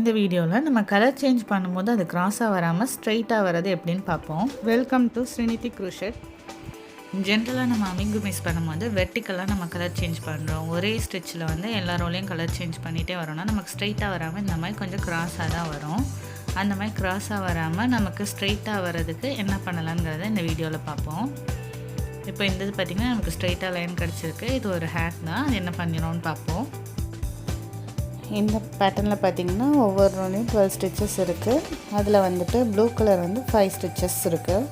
இந்த வீடியோவில் நம்ம கலர் சேஞ்ச் பண்ணும்போது அது கிராஸாக வராமல் ஸ்ட்ரைட்டாக வர்றது எப்படின்னு பார்ப்போம். Welcome to Srinidhi crochet. ஜென்ரலாக நம்ம அமிங்கு மிஸ் பண்ணும்போது வெர்டிக்கலாக நம்ம கலர் சேஞ்ச் பண்ணுறோம். ஒரே ஸ்டிச்சில் வந்து எல்லா ரோலையும் கலர் சேஞ்ச் பண்ணிகிட்டே வரோம்னா நமக்கு ஸ்ட்ரைட்டாக வராமல் இந்த மாதிரி கொஞ்சம் கிராஸாக தான் வரும். அந்த மாதிரி கிராஸாக வராமல் நமக்கு ஸ்ட்ரைட்டாக வர்றதுக்கு என்ன பண்ணலாங்கிறத இந்த வீடியோவில் பார்ப்போம். இப்போ இந்த இது பார்த்திங்கன்னா நமக்கு ஸ்ட்ரைட்டாக லைன் கிடச்சிருக்கு. இது ஒரு ஹேட் தான். அது என்ன பண்ணிடணும்னு பார்ப்போம். இந்த பேட்டர்னில் பார்த்திங்கன்னா ஒவ்வொரு ரோலையும் 12 ஸ்டிச்சஸ் இருக்குது. அதில் வந்துட்டு ப்ளூ கலர் வந்து 5 ஸ்டிச்சஸ் இருக்குது.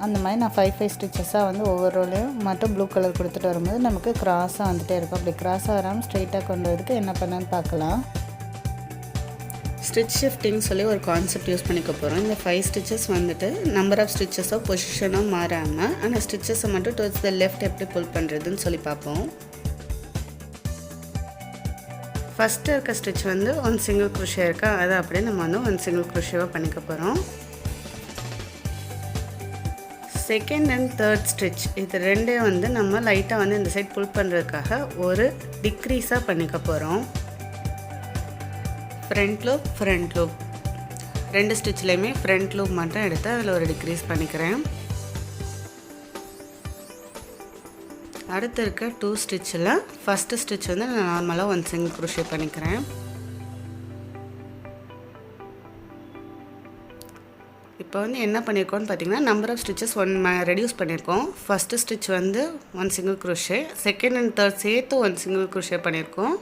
அந்த மாதிரி நான் 5 ஸ்டிச்சஸாக வந்து ஒவ்வொரு ரோலையும் மட்டும் ப்ளூ கலர் கொடுத்துட்டு வரும்போது நமக்கு கிராஸாக வந்துகிட்டே இருக்கும். அப்படி கிராஸாக வராமல் ஸ்ட்ரைட்டாக கொண்டு வரதுக்கு என்ன பண்ணான்னு பார்க்கலாம். ஸ்டிச் ஷிஃப்டிங் சொல்லி ஒரு கான்செப்ட் யூஸ் பண்ணிக்க போகிறோம். இந்த 5 ஸ்டிச்சஸ் வந்துட்டு நம்பர் ஆஃப் ஸ்டிச்சஸோ பொசிஷனோ மாறாமல் ஆனால் ஸ்டிச்சஸை மட்டும் டுவர்ட்ஸ் த லெஃப்ட் எப்படி புல் பண்ணுறதுன்னு சொல்லி பார்ப்போம். ஃபஸ்ட்டு இருக்க ஸ்டிச் வந்து 1 சிங்கிள் குரோஷே இருக்கா, அதை அப்படியே நம்ம வந்து 1 சிங்கிள் குரோஷேவாக பண்ணிக்க போகிறோம். செகண்ட் அண்ட் தேர்ட் ஸ்டிச் இது ரெண்டே வந்து நம்ம லைட்டாக வந்து இந்த சைட் புல் பண்ணுறதுக்காக ஒரு டிக்ரீஸாக பண்ணிக்க போகிறோம். ஃப்ரண்ட் லூப் 2 ஸ்டிச்லேயுமே ஃப்ரண்ட் லூப் மட்டும் எடுத்து அதில் ஒரு டிக்ரீஸ் பண்ணிக்கிறேன். அடுத்து இருக்க 2 ஸ்டிச்சில் ஃபஸ்ட்டு ஸ்டிச் வந்து நான் நார்மலாக 1 சிங்கிள் குரோஷே பண்ணிக்கிறேன். இப்போ வந்து என்ன பண்ணியிருக்கோம்னு பார்த்தீங்கன்னா நம்பர் ஆஃப் ஸ்டிச்சஸ் 1 ரெடியூஸ் பண்ணியிருக்கோம். ஃபஸ்ட்டு ஸ்டிச் வந்து 1 single crochet, second and third சேர்த்து 1 சிங்கிள் குரோஷே பண்ணியிருக்கோம்.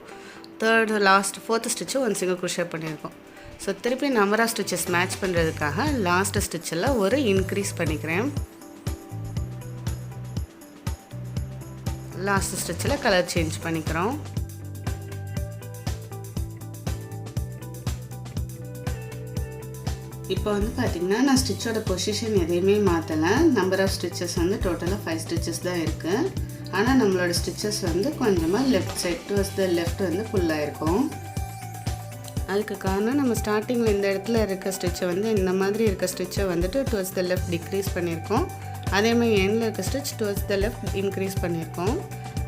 Third last 4th ஸ்டிச்சும் 1 single crochet பண்ணியிருக்கோம். ஸோ திருப்பி நம்பர் ஆஃப் ஸ்டிச்சஸ் மேட்ச் பண்ணுறதுக்காக லாஸ்ட் ஸ்டிச்சில் ஒரு இன்க்ரீஸ் பண்ணிக்கிறேன். லாஸ்ட் ஸ்டிச்சில் கலர் சேஞ்ச் பண்ணிக்கிறோம். இப்போ வந்து பார்த்திங்கன்னா நான் ஸ்டிச்சோட பொசிஷன் எதையுமே மாற்றலை. நம்பர் ஆஃப் ஸ்டிச்சஸ் வந்து டோட்டலாக 5 ஸ்டிச்சஸ் தான் இருக்குது. ஆனால் நம்மளோட ஸ்டிச்சஸ் வந்து கொஞ்சமாக left side towards the left வந்து ஃபுல்லாக இருக்கும். அதுக்கு காரணம் நம்ம ஸ்டார்டிங்கில் இந்த இடத்துல இருக்க ஸ்டிச்சை வந்து இந்த மாதிரி இருக்க ஸ்டிச்சை வந்துட்டு டுவர்ட்ஸ் த லெஃப்ட் டிக்ரீஸ் பண்ணியிருக்கோம். அதேமாதிரி எண்டில் இருக்க stitch towards the left increase பண்ணியிருக்கோம்.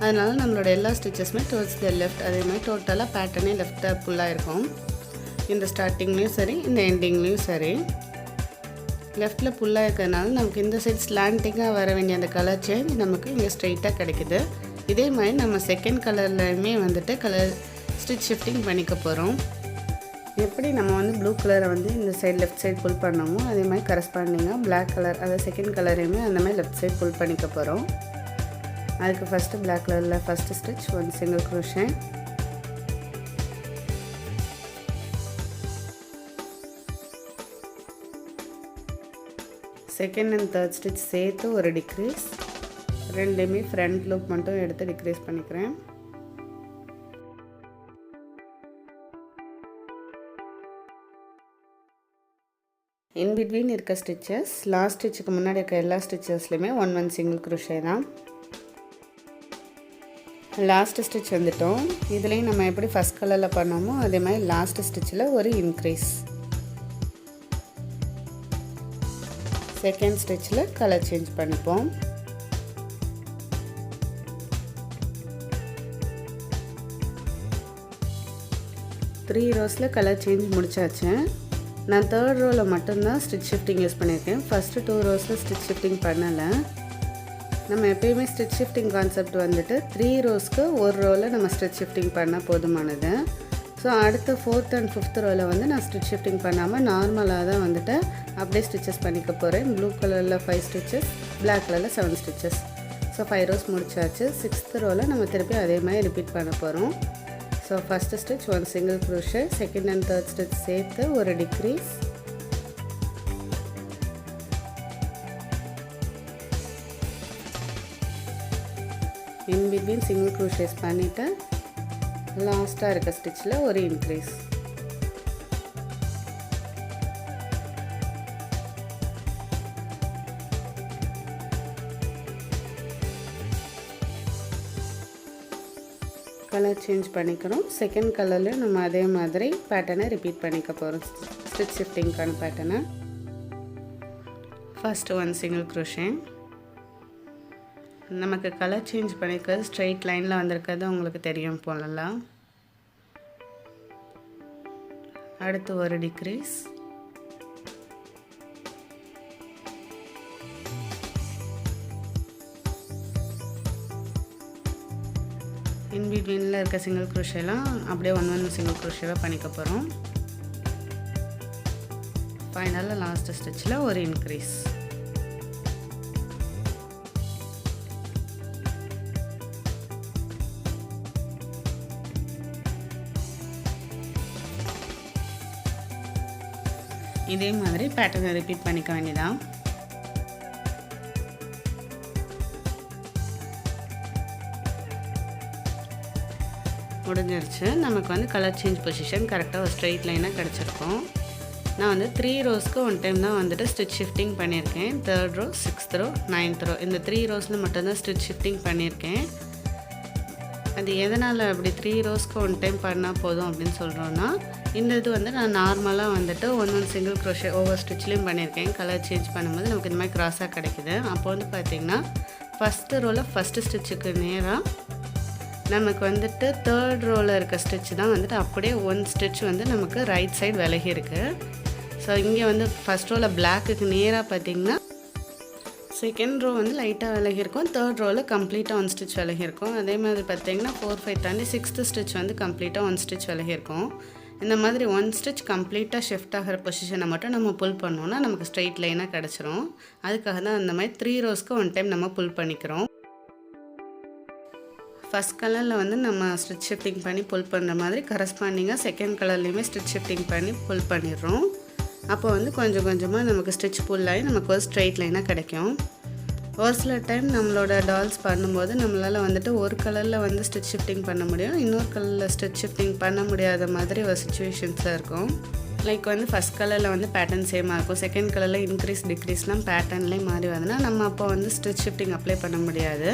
அதனால் நம்மளோட எல்லா ஸ்டிச்சஸுமே டுவர்ட்ஸ் த லெஃப்ட் அதேமாதிரி டோட்டலாக பேட்டர்னே லெஃப்டாக ஃபுல்லாக இருக்கும். இந்த ஸ்டார்டிங்லேயும் சரி இந்த எண்டிங்லேயும் சரி லெஃப்டில் ஃபுல்லாக இருக்கிறதுனால நமக்கு இந்த சைட் ஸ்லாண்டிங்காக வர வேண்டிய அந்த கலர் சேஞ்ச் நமக்கு இங்கே ஸ்ட்ரைட்டாக கிடைக்குது. இதே மாதிரி நம்ம செகண்ட் கலர்லையுமே வந்துட்டு கலர் ஸ்டிச் ஷிஃப்டிங் பண்ணிக்க போகிறோம். எப்படி நம்ம வந்து ப்ளூ கலரை வந்து இந்த சைடு லெஃப்ட் சைடு புல் பண்ணோமோ அதே மாதிரி கரஸ்பாண்டிங்காக பிளாக் கலர் அதாவது செகண்ட் கலரையுமே அந்த மாதிரி லெஃப்ட் சைடு புல் பண்ணிக்க போகிறோம். அதுக்கு ஃபஸ்ட்டு பிளாக் கலரில் first stitch 1 single crochet, second and third stitch சேர்த்து ஒரு டிக்ரீஸ், ரெண்டுமே ஃப்ரண்ட் லூப் மட்டும் எடுத்து டிக்ரீஸ் பண்ணிக்கிறேன். இன் பிட்வீன் இருக்க ஸ்டிச்சஸ் லாஸ்ட் ஸ்டிச்சுக்கு முன்னாடி இருக்க எல்லா ஸ்டிச்சஸ்லையுமே 1 சிங்கிள் குரோஷே தான். லாஸ்ட் ஸ்டிச் வந்துட்டோம். இதுலேயும் நம்ம எப்படி ஃபஸ்ட் கலரில் பண்ணோமோ அதே மாதிரி லாஸ்ட் ஸ்டிச்சில் ஒரு இன்க்ரீஸ், செகண்ட் ஸ்டிச்சில் கலர் சேஞ்ச் பண்ணிப்போம். த்ரீ ரோஸில் கலர் சேஞ்ச் முடிச்சாச்சு. நான் தேர்ட் ரோவில் மட்டும்தான் ஸ்டிச் ஷிஃப்டிங் யூஸ் பண்ணியிருக்கேன். ஃபஸ்ட்டு 2 ரோஸில் ஸ்டிச் ஷிஃப்டிங் பண்ணலை. நம்ம எப்பயுமே ஸ்டிச் ஷிஃப்டிங் கான்செப்ட் வந்துட்டு 3 ரோஸ்க்கு ஒரு ரோவில் நம்ம ஸ்டிச் ஷிஃப்டிங் பண்ணால் போதுமானது. ஸோ அடுத்த 4th and 5th ரோவில் வந்து நான் ஸ்டிச் ஷிஃப்டிங் பண்ணாமல் நார்மலாக தான் வந்துட்டு அப்படியே ஸ்டிச்சஸ் பண்ணிக்க போகிறேன். ப்ளூ கலரில் 5 ஸ்டிச்சஸ், பிளாக் கலரில் 7 ஸ்டிச்சஸ். ஸோ 5 ரோஸ் முடிச்சாச்சு. 6th ரோவில் நம்ம திருப்பி அதே மாதிரி ரிப்பீட் பண்ண போகிறோம். So first stitch 1 single crochet, second and third stitch சேர்த்து ஒரு decrease, in between single crochets பண்ணிவிட்டு லாஸ்ட்டாக இருக்க ஸ்டிச்சில் ஒரு இன்க்ரீஸ். கலர் சேஞ்ச் பண்ணிக்கிறோம். செகண்ட் கலர்லேயும் நம்ம அதே மாதிரி பேட்டர்னை ரிப்பீட் பண்ணிக்க போகிறோம். ஸ்டிச் ஷிஃப்டிங்கான பேட்டர்னை ஃபஸ்ட்டு 1 சிங்கிள் குரோஷே, நமக்கு கலர் சேஞ்ச் பண்ணிக்கிறது ஸ்ட்ரைட் லைனில் வந்திருக்கிறது உங்களுக்கு தெரியும் போலலாம். அடுத்து ஒரு டிக்ரீஸ், இன் பிட்வீனில் இருக்க சிங்கிள் க்ரோஷேலாம் அப்படியே ஒன் சிங்கிள் க்ரோஷேவாக பண்ணிக்க போகிறோம். ஃபைனலில் லாஸ்ட் ஸ்டிச்சில் ஒரு இன்க்ரீஸ். இதே மாதிரி பேட்டர்னை ரிப்பீட் பண்ணிக்க வேண்டியதான். முடிஞ்சிருச்சு. நமக்கு வந்து கலர் சேஞ்ச் பொசிஷன் கரெக்டாக ஒரு ஸ்ட்ரெயிட் லைனாக கிடச்சிருக்கும். நான் வந்து 3 ரோஸ்க்கு ஒன் டைம் தான் வந்துட்டு ஸ்டிச் ஷிஃப்டிங் பண்ணியிருக்கேன். 3rd row, 6th row, 9th row இந்த 3 ரோஸில் மட்டும்தான் ஸ்டிச் ஷிஃப்டிங் பண்ணியிருக்கேன். அது எதனால் அப்படி 3 ரோஸ்க்கு ஒன் டைம் பண்ணால் போதும் அப்படின்னு சொல்கிறோன்னா, இந்த இது வந்து நான் நார்மலாக வந்துட்டு ஒன் சிங்கிள் க்ரோஷே ஒவ்வொரு ஸ்டிச்லேயும் பண்ணியிருக்கேன். கலர் சேஞ்ச் பண்ணும்போது நமக்கு இந்த மாதிரி க்ராஸாக கிடைக்குது. அப்போ வந்து பார்த்திங்கன்னா ஃபஸ்ட்டு ரோவில் ஃபஸ்ட்டு ஸ்டிச்சுக்கு நேராக நமக்கு வந்துட்டு 3rd ரோவில் இருக்க ஸ்டிச் தான் வந்துட்டு அப்படியே ஒன் ஸ்டிச் வந்து நமக்கு ரைட் சைடு விலகி இருக்குது. ஸோ இங்கே வந்து ஃபஸ்ட் ரோவில் பிளாக்குக்கு நேராக பார்த்திங்கன்னா 2nd ரோ வந்து லைட்டாக விலகிருக்கும். 3rd ரோவில் கம்ப்ளீட்டாக ஒன் ஸ்டிச் விலகிருக்கும். அதே மாதிரி பார்த்திங்கன்னா 4, 5 தாண்டி 6th ஸ்டிச் வந்து கம்ப்ளீட்டாக ஒன் ஸ்டிச் விலகிருக்கும். இந்த மாதிரி ஒன் ஸ்டிச் கம்ப்ளீட்டாக ஷிஃப்ட் ஆகிற பொசிஷனை மட்டும் நம்ம புல் பண்ணோன்னா நமக்கு ஸ்ட்ரெயிட் லைனாக கிடச்சிரும். அதுக்காக தான் அந்த மாதிரி 3 ரோஸ்க்கு ஒன் டைம் நம்ம புல் பண்ணிக்கிறோம். ஃபஸ்ட் கலரில் வந்து நம்ம ஸ்டிச் ஷிஃப்டிங் பண்ணி புல் பண்ணுற மாதிரி கரஸ்பாண்டிங்காக செகண்ட் கலர்லேயுமே ஸ்டிச் ஷிஃப்டிங் பண்ணி புல் பண்ணிடுறோம். அப்போ வந்து கொஞ்சம் கொஞ்சமாக நமக்கு ஸ்டிச் புல் ஆகி நமக்கு ஒரு ஸ்ட்ரெயிட் லைனாக கிடைக்கும். ஒரு சில டைம் நம்மளோட டால்ஸ் பண்ணும்போது நம்மளால் வந்துட்டு ஒரு கலரில் வந்து ஸ்டிச் ஷிஃப்டிங் பண்ண முடியும், இன்னொரு கலரில் ஸ்டிச் ஷிஃப்டிங் பண்ண முடியாத மாதிரி ஒரு சுச்சுவேஷன்ஸாக இருக்கும். லைக் வந்து ஃபஸ்ட் கலரில் வந்து பேட்டர்ன் சேமாக இருக்கும், செகண்ட் கலரில் இன்க்ரீஸ் டிக்ரீஸ்லாம் பேட்டர்ன்லேயே மாறி வருதுன்னா நம்ம அப்போ வந்து ஸ்டிச் ஷிஃப்டிங் அப்ளை பண்ண முடியாது.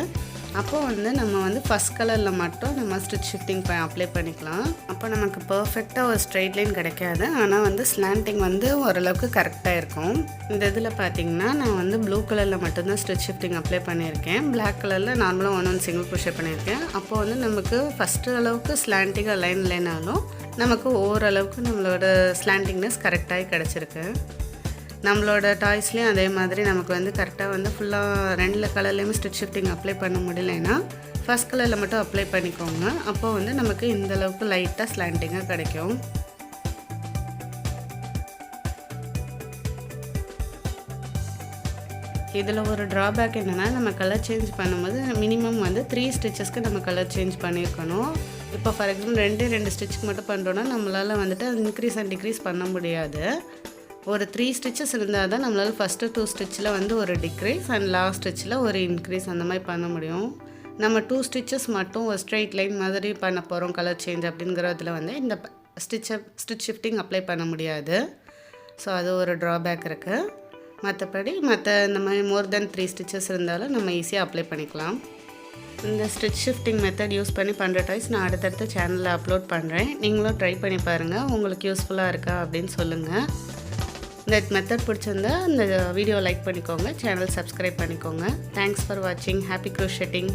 அப்போது வந்து நம்ம வந்து ஃபஸ்ட் கலரில் மட்டும் நம்ம ஸ்டிச் ஷிஃப்டிங் அப்ளை பண்ணிக்கலாம். அப்போ நமக்கு பர்ஃபெக்டாக ஒரு ஸ்ட்ரெயிட் லைன் கிடைக்காது, ஆனால் வந்து ஸ்லாண்டிங் வந்து ஓரளவுக்கு கரெக்டாக இருக்கும். இந்த இதில் பார்த்திங்கன்னா நான் வந்து ப்ளூ கலரில் மட்டும்தான் ஸ்டிச் ஷிஃப்டிங் அப்ளை பண்ணியிருக்கேன். பிளாக் கலரில் நார்மலாக ஒன் சிங்கிள் க்ரோஷே பண்ணியிருக்கேன். அப்போது வந்து நமக்கு ஃபஸ்ட்டு அளவுக்கு ஸ்லாண்டிங்காக லைன் இல்லைனாலும் நமக்கு ஓரளவுக்கு நம்மளோட ஸ்லாண்டிங்னஸ் கரெக்டாகி கிடச்சிருக்கு. நம்மளோட டாய்ஸ்லேயும் அதே மாதிரி நமக்கு வந்து கரெக்டாக வந்து ஃபுல்லாக 2 கலர்லேயுமே ஸ்டிச் ஷிஃப்டிங் அப்ளை பண்ண முடியலைன்னா ஃபஸ்ட் கலரில் மட்டும் அப்ளை பண்ணிக்கோங்க. அப்போது வந்து நமக்கு இந்தளவுக்கு லைட்டாக ஸ்லாண்டிங்காக கிடைக்கும். இதில் ஒரு ட்ராபேக் என்னென்னா, நம்ம கலர் சேஞ்ச் பண்ணும்போது மினிமம் வந்து 3 ஸ்டிச்சஸ்க்கு நம்ம கலர் சேஞ்ச் பண்ணியிருக்கணும். இப்போ ஃபார் எக்ஸாம்பிள் 2 ஸ்டிச்சுக்கு மட்டும் பண்ணுறோன்னா நம்மளால் வந்துட்டு இன்க்ரீஸ் அண்ட் டிக்ரீஸ் பண்ண முடியாது. ஒரு 3 ஸ்டிச்சஸ் இருந்தால் தான் நம்மளால் ஃபஸ்ட்டு 2 ஸ்டிச்சில் வந்து ஒரு டிக்ரீஸ் அண்ட் லாஸ்ட் ஸ்டிச்சில் ஒரு இன்க்ரீஸ் அந்த மாதிரி பண்ண முடியும். நம்ம 2 ஸ்டிச்சஸ் மட்டும் ஒரு ஸ்ட்ரெயிட் லைன் மாதிரி பண்ண போகிறோம் கலர் சேஞ்ச் அப்படிங்கிறதுல வந்து இந்த ஸ்டிச் ஷிஃப்டிங் அப்ளை பண்ண முடியாது. ஸோ அது ஒரு ட்ராபேக் இருக்குது. மற்றபடி இந்த மாதிரி மோர் தென் 3 ஸ்டிச்சஸ் இருந்தாலும் நம்ம ஈஸியாக அப்ளை பண்ணிக்கலாம். இந்த ஸ்டிச் ஷிஃப்டிங் மெத்தட் யூஸ் பண்ணி பண்ணுற டாய்ஸ் நான் அடுத்தடுத்த சேனலில் அப்லோட் பண்ணுறேன். நீங்களும் ட்ரை பண்ணி பாருங்கள், உங்களுக்கு யூஸ்ஃபுல்லாக இருக்கா அப்படின்னு சொல்லுங்கள். இந்த மெத்தட் பிடிச்சிருந்தா இந்த வீடியோ லைக் பண்ணிக்கோங்க, சேனல் சப்ஸ்கிரைப் பண்ணிக்கோங்க. தேங்க்ஸ் ஃபார் வாட்சிங். ஹாப்பி க்ரோஷெட்டிங்.